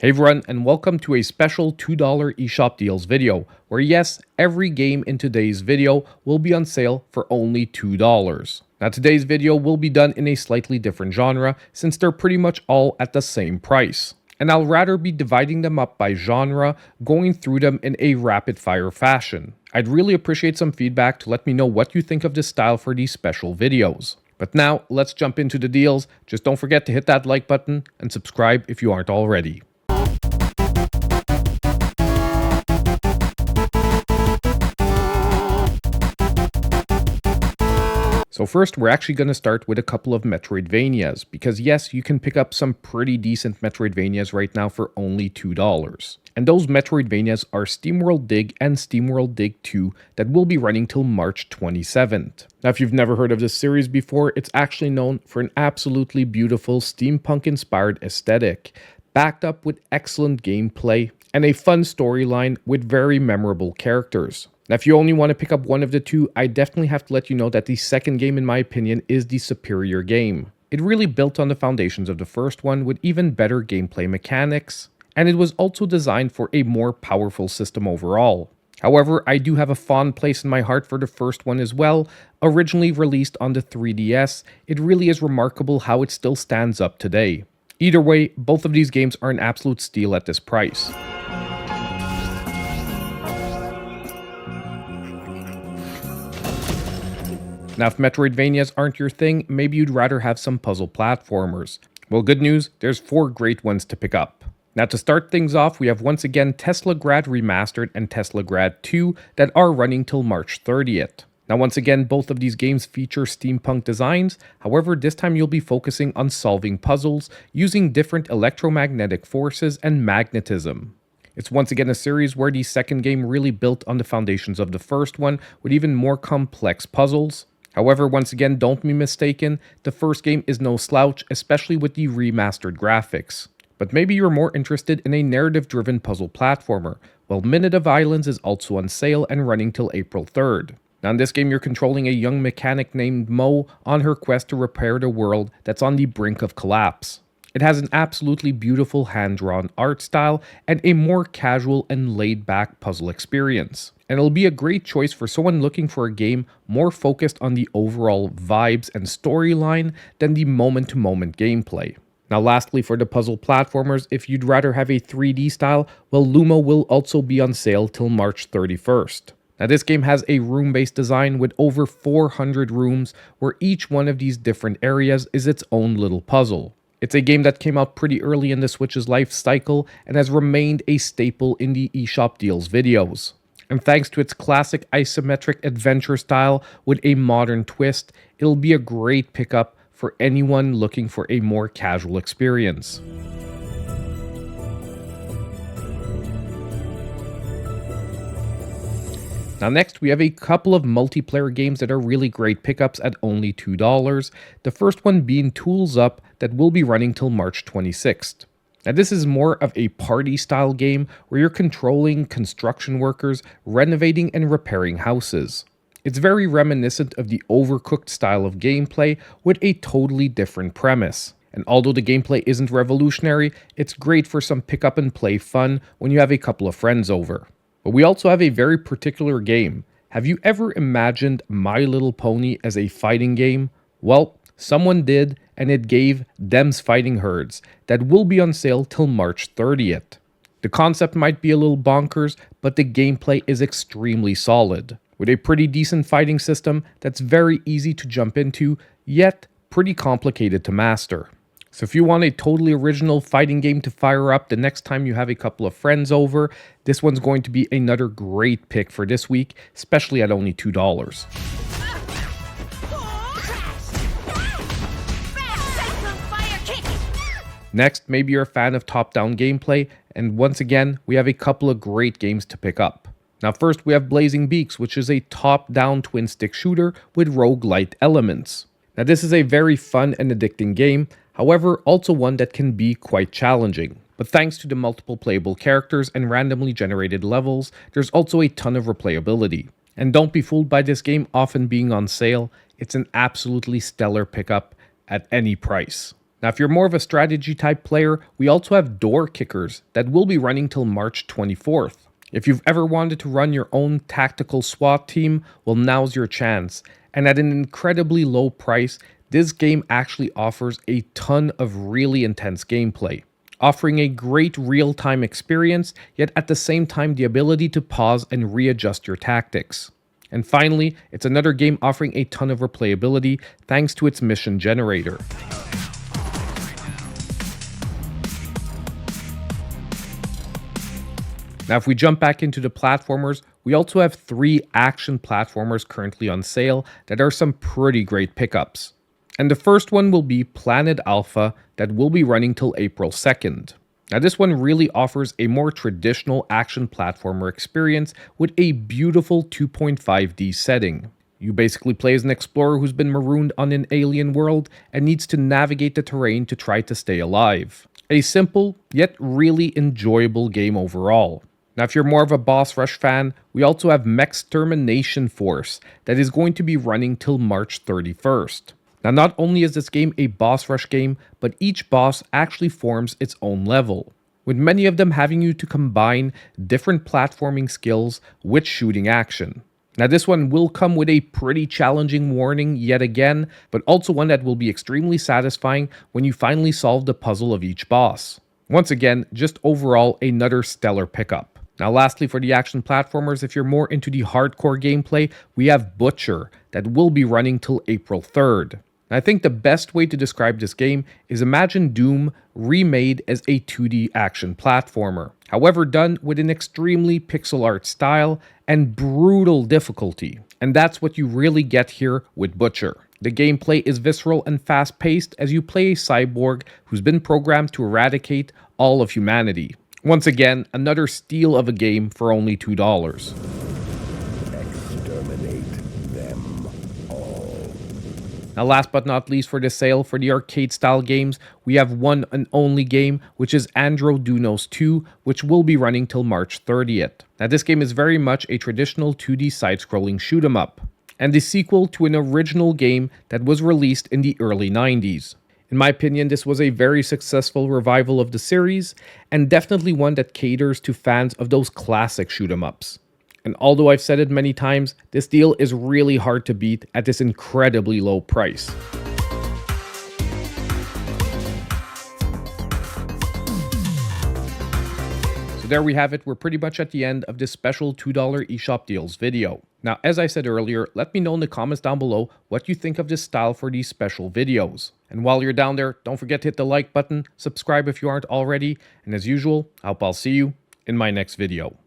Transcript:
Hey everyone, and welcome to a special $2 eShop deals video, where yes, every game in today's video will be on sale for only $2. Now today's video will be done in a slightly different genre, since they're pretty much all at the same price. And I'll rather be dividing them up by genre, going through them in a rapid fire fashion. I'd really appreciate some feedback to let me know what you think of this style for these special videos. But now, let's jump into the deals. Just don't forget to hit that like button and subscribe if you aren't already. So first, we're actually going to start with a couple of Metroidvanias, because yes, you can pick up some pretty decent Metroidvanias right now for only $2. And those Metroidvanias are SteamWorld Dig and SteamWorld Dig 2 that will be running till March 27th. Now, if you've never heard of this series before, it's actually known for an absolutely beautiful steampunk-inspired aesthetic, backed up with excellent gameplay and a fun storyline with very memorable characters. Now, if you only want to pick up one of the two, I definitely have to let you know that the second game, in my opinion, is the superior game. It really built on the foundations of the first one with even better gameplay mechanics, and it was also designed for a more powerful system overall. However, I do have a fond place in my heart for the first one as well. Originally released on the 3DS, it really is remarkable how it still stands up today. Either way, both of these games are an absolute steal at this price. Now, if Metroidvanias aren't your thing, maybe you'd rather have some puzzle platformers. Well, good news, there's 4 great ones to pick up. Now, to start things off, we have once again Teslagrad Remastered and Teslagrad 2 that are running till March 30th. Now, once again, both of these games feature steampunk designs. However, this time you'll be focusing on solving puzzles using different electromagnetic forces and magnetism. It's once again a series where the second game really built on the foundations of the first one with even more complex puzzles. However, once again, don't be mistaken, the first game is no slouch, especially with the remastered graphics. But maybe you're more interested in a narrative-driven puzzle platformer. Well, Minute of Islands is also on sale and running till April 3rd. Now in this game, you're controlling a young mechanic named Mo on her quest to repair the world that's on the brink of collapse. It has an absolutely beautiful hand-drawn art style and a more casual and laid-back puzzle experience. And it'll be a great choice for someone looking for a game more focused on the overall vibes and storyline than the moment-to-moment gameplay. Now lastly, for the puzzle platformers, if you'd rather have a 3D style, well, Lumo will also be on sale till March 31st. Now this game has a room-based design with over 400 rooms, where each one of these different areas is its own little puzzle. It's a game that came out pretty early in the Switch's life cycle and has remained a staple in the eShop deals videos. And thanks to its classic isometric adventure style with a modern twist, it'll be a great pickup for anyone looking for a more casual experience. Now next, we have a couple of multiplayer games that are really great pickups at only $2. The first one being Tools Up, that will be running till March 26th. Now this is more of a party style game where you're controlling construction workers, renovating and repairing houses. It's very reminiscent of the Overcooked style of gameplay with a totally different premise. And although the gameplay isn't revolutionary, it's great for some pick up and play fun when you have a couple of friends over. But we also have a very particular game. Have you ever imagined My Little Pony as a fighting game? Well, someone did, and it gave Them's Fighting Herds that will be on sale till March 30th. The concept might be a little bonkers, but the gameplay is extremely solid, with a pretty decent fighting system that's very easy to jump into, yet pretty complicated to master. So if you want a totally original fighting game to fire up the next time you have a couple of friends over, this one's going to be another great pick for this week, especially at only $2. Next, maybe you're a fan of top-down gameplay, and once again, we have a couple of great games to pick up. Now first, we have Blazing Beaks, which is a top-down twin-stick shooter with roguelite elements. Now this is a very fun and addicting game, however also one that can be quite challenging. But thanks to the multiple playable characters and randomly generated levels, there's also a ton of replayability. And don't be fooled by this game often being on sale, it's an absolutely stellar pickup at any price. Now, if you're more of a strategy type player, we also have Door Kickers that will be running till March 24th. If you've ever wanted to run your own tactical SWAT team, well, now's your chance. And at an incredibly low price, this game actually offers a ton of really intense gameplay, offering a great real-time experience, yet at the same time the ability to pause and readjust your tactics. And finally, it's another game offering a ton of replayability thanks to its mission generator. Now, if we jump back into the platformers, we also have 3 action platformers currently on sale that are some pretty great pickups. And the first one will be Planet Alpha that will be running till April 2nd. Now, this one really offers a more traditional action platformer experience with a beautiful 2.5D setting. You basically play as an explorer who's been marooned on an alien world and needs to navigate the terrain to try to stay alive. A simple, yet really enjoyable game overall. Now, if you're more of a Boss Rush fan, we also have Mextermination Force that is going to be running till March 31st. Now, not only is this game a boss rush game, but each boss actually forms its own level, with many of them having you to combine different platforming skills with shooting action. Now, this one will come with a pretty challenging warning yet again, but also one that will be extremely satisfying when you finally solve the puzzle of each boss. Once again, just overall another stellar pickup. Now, lastly, for the action platformers, if you're more into the hardcore gameplay, we have Butcher that will be running till April 3rd. I think the best way to describe this game is imagine Doom remade as a 2D action platformer, however done with an extremely pixel art style and brutal difficulty. And that's what you really get here with Butcher. The gameplay is visceral and fast-paced as you play a cyborg who's been programmed to eradicate all of humanity. Once again, another steal of a game for only $2. Now, last but not least for the sale for the arcade style games, we have one and only game, which is Androdunos 2, which will be running till March 30th. Now, this game is very much a traditional 2D side-scrolling shoot-'em-up, and the sequel to an original game that was released in the early 90s. In my opinion, this was a very successful revival of the series, and definitely one that caters to fans of those classic shoot-'em-ups. And although I've said it many times, this deal is really hard to beat at this incredibly low price. So there we have it, we're pretty much at the end of this special $2 eShop deals video. Now, as I said earlier, let me know in the comments down below what you think of this style for these special videos. And while you're down there, don't forget to hit the like button, subscribe if you aren't already, and as usual, I hope I'll see you in my next video.